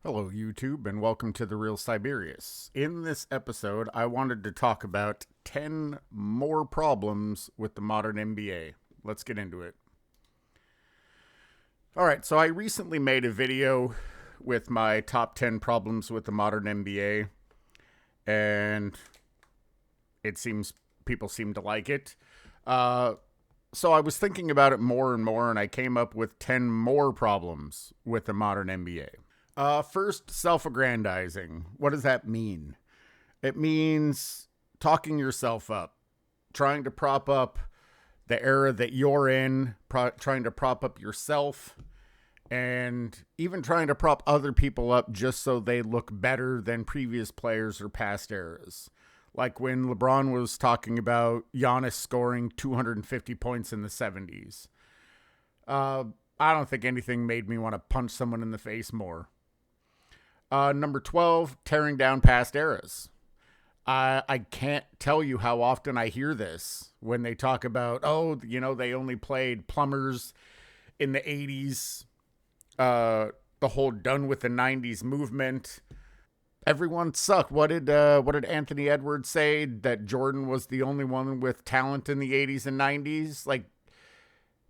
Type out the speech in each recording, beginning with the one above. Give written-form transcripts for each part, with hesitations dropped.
Hello, YouTube, and welcome to The Real Siberius. In this episode, I wanted to talk about 10 more problems with the modern NBA. Let's get into it. Alright, so I recently made a video with my top 10 problems with the modern NBA, and it seems people seem to like it. So I was thinking about it more and more, and I came up with 10 more problems with the modern NBA. First, self-aggrandizing. What does that mean? It means talking yourself up, trying to prop up the era that you're in, trying to prop up yourself, and even trying to prop other people up just so they look better than previous players or past eras. Like when LeBron was talking about Giannis scoring 250 points in the 70s. I don't think anything made me want to punch someone in the face more. Number 12, tearing down past eras. I can't tell you how often I hear this when they talk about, they only played plumbers in the 80s, the whole done with the 90s movement. Everyone sucked. What did Anthony Edwards say? That Jordan was the only one with talent in the 80s and 90s? Like,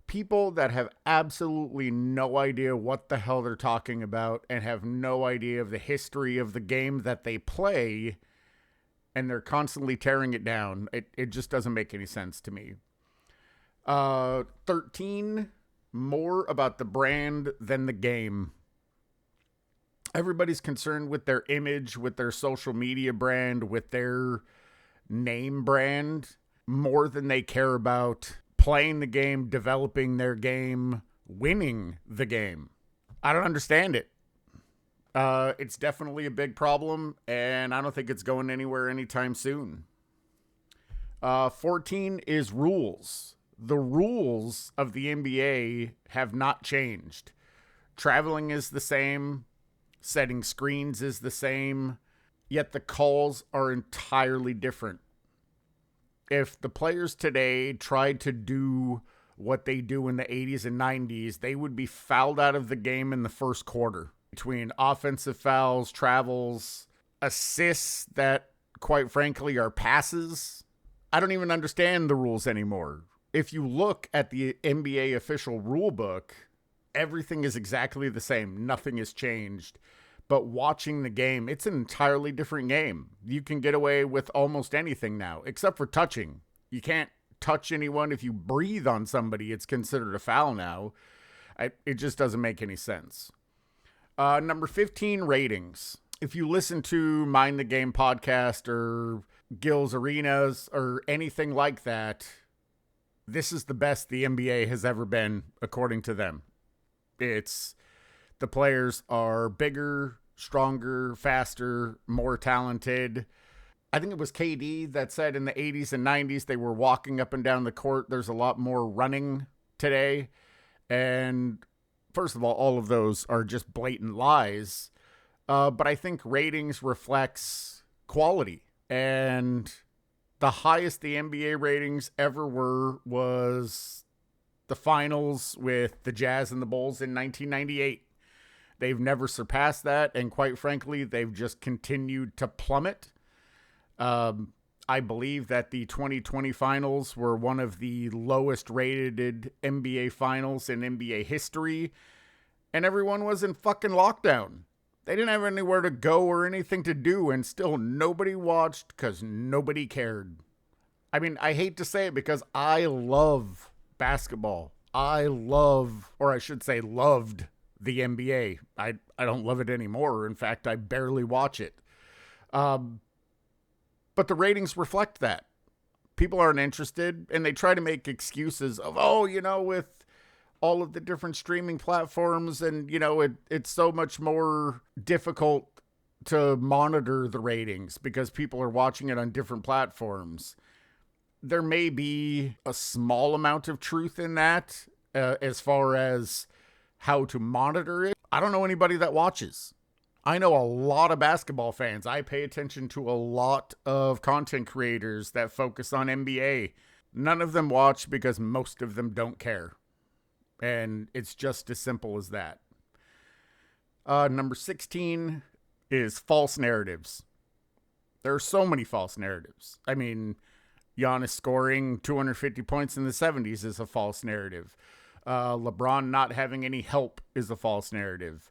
people that have absolutely no idea what the hell they're talking about and have no idea of the history of the game that they play, and they're constantly tearing it down. It just doesn't make any sense to me. 13, more about the brand than the game. Everybody's concerned with their image, with their social media brand, with their name brand, more than they care about playing the game, developing their game, winning the game. I don't understand it. It's definitely a big problem, and I don't think it's going anywhere anytime soon. 14 is rules. The rules of the NBA have not changed. Traveling is the same. Setting screens is the same. Yet the calls are entirely different. If the players today tried to do what they do in the 80s and 90s, they would be fouled out of the game in the first quarter. Between offensive fouls, travels, assists that, quite frankly, are passes. I don't even understand the rules anymore. If you look at the NBA official rule book, everything is exactly the same. Nothing has changed. But watching the game, it's an entirely different game. You can get away with almost anything now, except for touching. You can't touch anyone. If you breathe on somebody, it's considered a foul now. It just doesn't make any sense. Number 15, ratings. If you listen to Mind the Game podcast or Gil's Arenas or anything like that, this is the best the NBA has ever been, according to them. The players are bigger, stronger, faster, more talented. I think it was KD that said in the 80s and 90s they were walking up and down the court. There's a lot more running today. And first of all of those are just blatant lies. But I think ratings reflects quality. And the highest the NBA ratings ever were was the finals with the Jazz and the Bulls in 1998. They've never surpassed that, and quite frankly, they've just continued to plummet. I believe that the 2020 finals were one of the lowest rated NBA finals in NBA history, and everyone was in fucking lockdown. They didn't have anywhere to go or anything to do, and still nobody watched because nobody cared. I mean, I hate to say it because I love basketball. I love, or I should say loved, the NBA. I don't love it anymore. In fact, I barely watch it. But the ratings reflect that. People aren't interested, and they try to make excuses of, with all of the different streaming platforms, and, it's so much more difficult to monitor the ratings because people are watching it on different platforms. There may be a small amount of truth in that as far as how to monitor it. I don't know anybody that watches. I know a lot of basketball fans. I pay attention to a lot of content creators that focus on NBA. None of them watch because most of them don't care. And it's just as simple as that. Number 16 is false narratives. There are so many false narratives. I mean, Giannis scoring 250 points in the 70s is a false narrative. LeBron not having any help is a false narrative.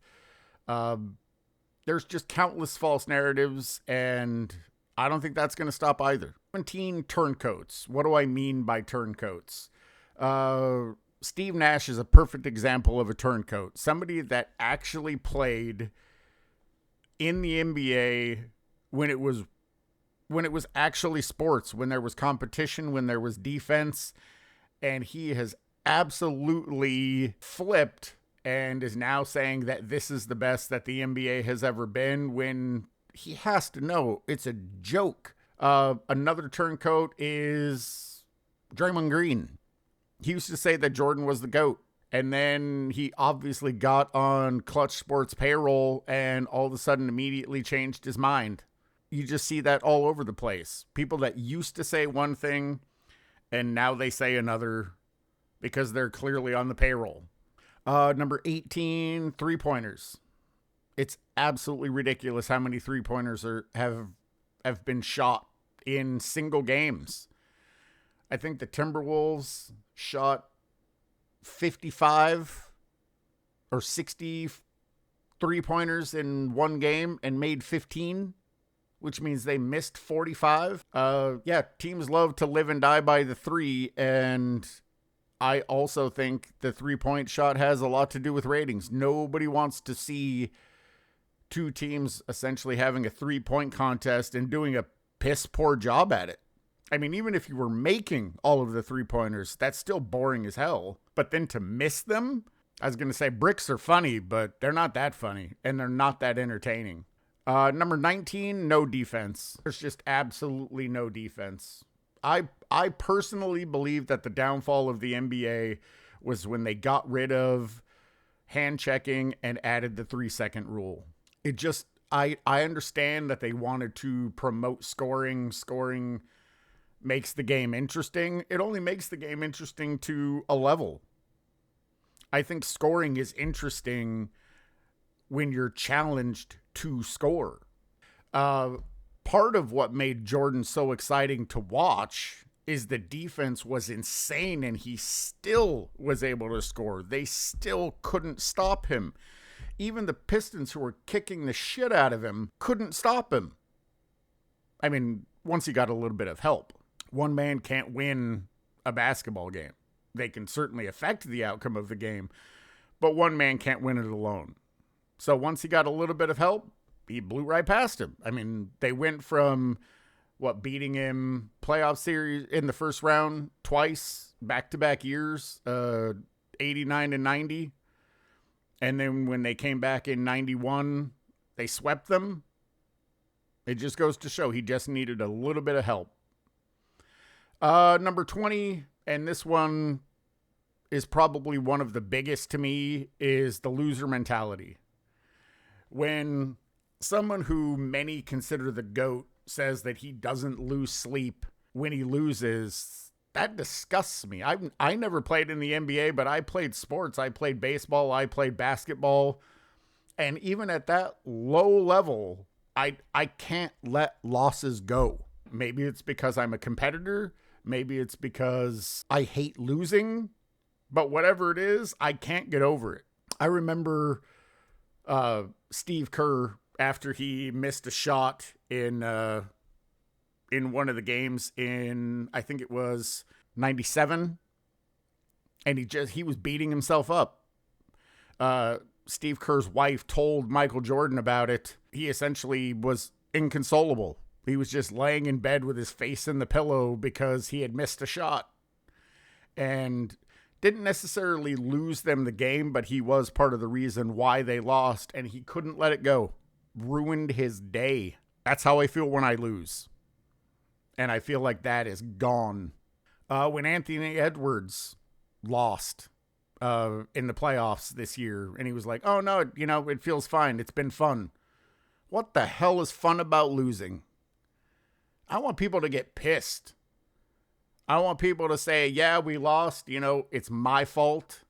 There's just countless false narratives, and I don't think that's going to stop either. 17 turncoats. What do I mean by turncoats? Steve Nash is a perfect example of a turncoat. Somebody that actually played in the NBA when it was actually sports, when there was competition, when there was defense, and he has absolutely flipped and is now saying that this is the best that the NBA has ever been, when he has to know it's a joke. Another turncoat is Draymond Green. He used to say that Jordan was the GOAT, and then he obviously got on Clutch Sports payroll and all of a sudden immediately changed his mind. You just see that all over the place. People that used to say one thing and now they say another because they're clearly on the payroll. Number 18, three-pointers. It's absolutely ridiculous how many three-pointers have been shot in single games. I think the Timberwolves shot 55 or 60 three-pointers in one game and made 15, which means they missed 45. Teams love to live and die by the three, and I also think the three-point shot has a lot to do with ratings. Nobody wants to see two teams essentially having a three-point contest and doing a piss-poor job at it. I mean, even if you were making all of the three-pointers, that's still boring as hell. But then to miss them, I was going to say bricks are funny, but they're not that funny, and they're not that entertaining. Number 19, no defense. There's just absolutely no defense. I personally believe that the downfall of the NBA was when they got rid of hand checking and added the 3-second rule. It just, I understand that they wanted to promote scoring. Scoring makes the game interesting. It only makes the game interesting to a level. I think scoring is interesting when you're challenged to score. Part of what made Jordan so exciting to watch is the defense was insane and he still was able to score. They still couldn't stop him. Even the Pistons, who were kicking the shit out of him, couldn't stop him. I mean, once he got a little bit of help. One man can't win a basketball game. They can certainly affect the outcome of the game, but one man can't win it alone. So once he got a little bit of help, he blew right past him. I mean, they went from beating him playoff series in the first round twice, back-to-back years, 89 and 90. And then when they came back in 91, they swept them. It just goes to show he just needed a little bit of help. Number 20, and this one is probably one of the biggest to me, is the loser mentality. When someone who many consider the GOAT says that he doesn't lose sleep when he loses, that disgusts me. I never played in the NBA, but I played sports. I played baseball. I played basketball. And even at that low level, I can't let losses go. Maybe it's because I'm a competitor. Maybe it's because I hate losing. But whatever it is, I can't get over it. I remember Steve Kerr, after he missed a shot in one of the games in, I think it was 97, and he was beating himself up. Steve Kerr's wife told Michael Jordan about it. He essentially was inconsolable. He was just laying in bed with his face in the pillow because he had missed a shot. And didn't necessarily lose them the game, but he was part of the reason why they lost, and he couldn't let it go. Ruined his day. That's how I feel when I lose. And I feel like that is gone. When Anthony Edwards lost in the playoffs this year, and he was like, oh no, it feels fine. It's been fun. What the hell is fun about losing? I want people to get pissed. I want people to say, yeah, we lost. It's my fault.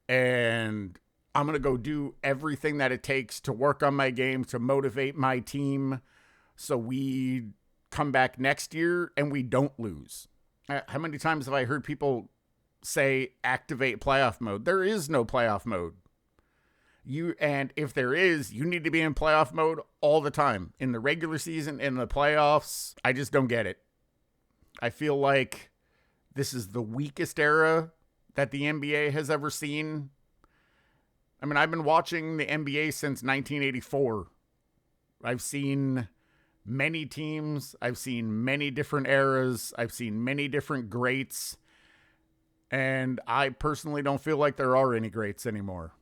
And I'm going to go do everything that it takes to work on my game, to motivate my team so we come back next year and we don't lose. How many times have I heard people say activate playoff mode? There is no playoff mode. And if there is, you need to be in playoff mode all the time. In the regular season, in the playoffs, I just don't get it. I feel like this is the weakest era that the NBA has ever seen. I mean, I've been watching the NBA since 1984. I've seen many teams. I've seen many different eras. I've seen many different greats. And I personally don't feel like there are any greats anymore.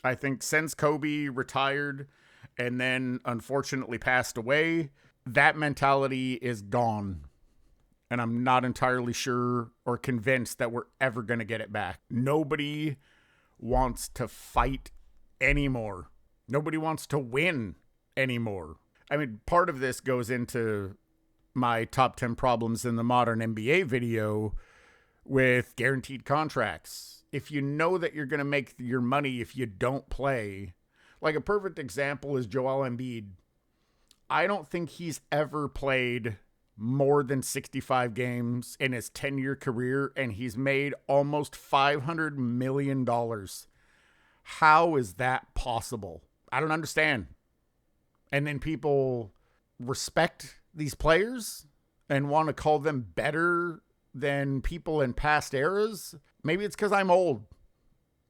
I think since Kobe retired and then unfortunately passed away, that mentality is gone. And I'm not entirely sure or convinced that we're ever going to get it back. Nobody wants to fight anymore. Nobody wants to win anymore. I mean, part of this goes into my top 10 problems in the modern NBA video with guaranteed contracts. If you know that you're going to make your money if you don't play, like a perfect example is Joel Embiid. I don't think he's ever played more than 65 games in his 10-year career, and he's made almost $500 million. How is that possible? I don't understand. And then people respect these players and want to call them better than people in past eras. Maybe it's because I'm old.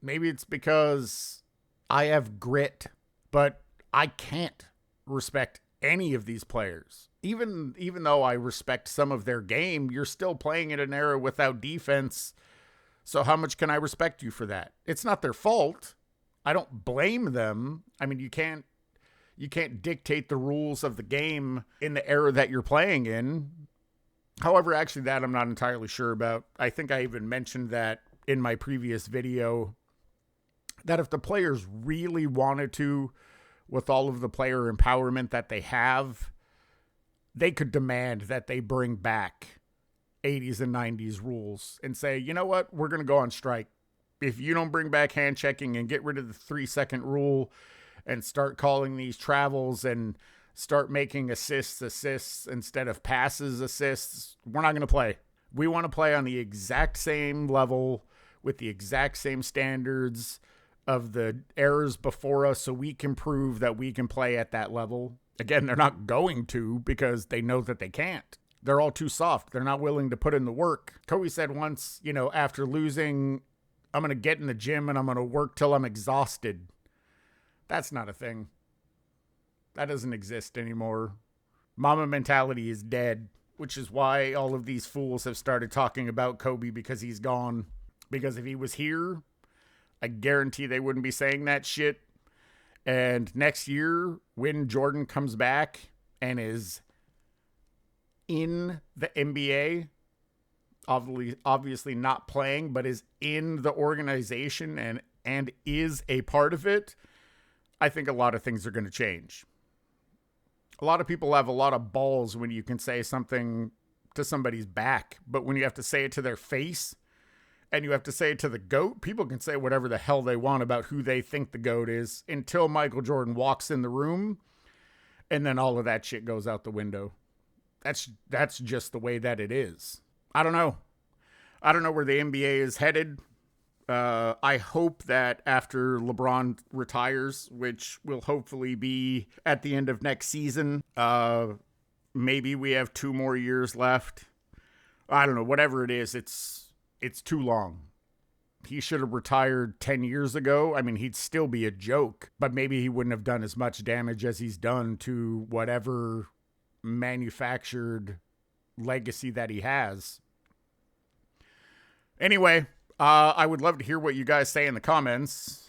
Maybe it's because I have grit, but I can't respect any of these players. Even though I respect some of their game, you're still playing in an era without defense. So how much can I respect you for that? It's not their fault. I don't blame them. I mean, you can't dictate the rules of the game in the era that you're playing in. However, actually that I'm not entirely sure about. I think I even mentioned that in my previous video, that if the players really wanted to, with all of the player empowerment that they have, they could demand that they bring back 80s and 90s rules and say, you know what, we're going to go on strike. If you don't bring back hand checking and get rid of the 3-second rule and start calling these travels and start making assists instead of passes assists, we're not going to play. We want to play on the exact same level with the exact same standards of the eras before us so we can prove that we can play at that level. Again, they're not going to because they know that they can't. They're all too soft. They're not willing to put in the work. Kobe said once, after losing, I'm going to get in the gym and I'm going to work till I'm exhausted. That's not a thing. That doesn't exist anymore. Mama mentality is dead, which is why all of these fools have started talking about Kobe because he's gone. Because if he was here, I guarantee they wouldn't be saying that shit. And next year, when Jordan comes back and is in the NBA, obviously not playing, but is in the organization and is a part of it, I think a lot of things are going to change. A lot of people have a lot of balls when you can say something to somebody's back, but when you have to say it to their face and you have to say it to the GOAT, people can say whatever the hell they want about who they think the GOAT is until Michael Jordan walks in the room, and then all of that shit goes out the window. That's just the way that it is. I don't know. I don't know where the NBA is headed. I hope that after LeBron retires, which will hopefully be at the end of next season, maybe we have 2 more years left. I don't know. Whatever it is, it's too long. He should have retired 10 years ago. I mean, he'd still be a joke, but maybe he wouldn't have done as much damage as he's done to whatever manufactured legacy that he has. Anyway, I would love to hear what you guys say in the comments.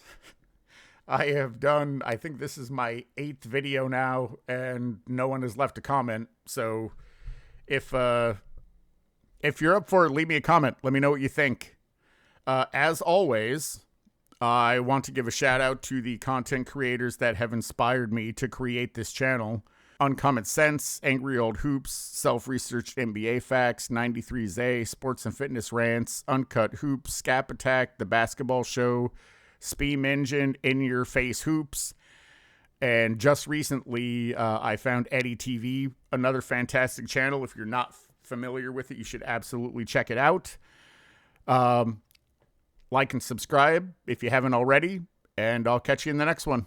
I think this is my 8th video now, and no one has left a comment. So if you're up for it, leave me a comment. Let me know what you think. As always, I want to give a shout out to the content creators that have inspired me to create this channel. Uncommon Sense, Angry Old Hoops, Self-Researched NBA Facts, 93Z, Sports and Fitness Rants, Uncut Hoops, Scap Attack, The Basketball Show, Speem Engine, In Your Face Hoops. And just recently, I found Eddie TV, another fantastic channel. If you're not familiar with it, you should absolutely check it out. Like and subscribe if you haven't already, and I'll catch you in the next one.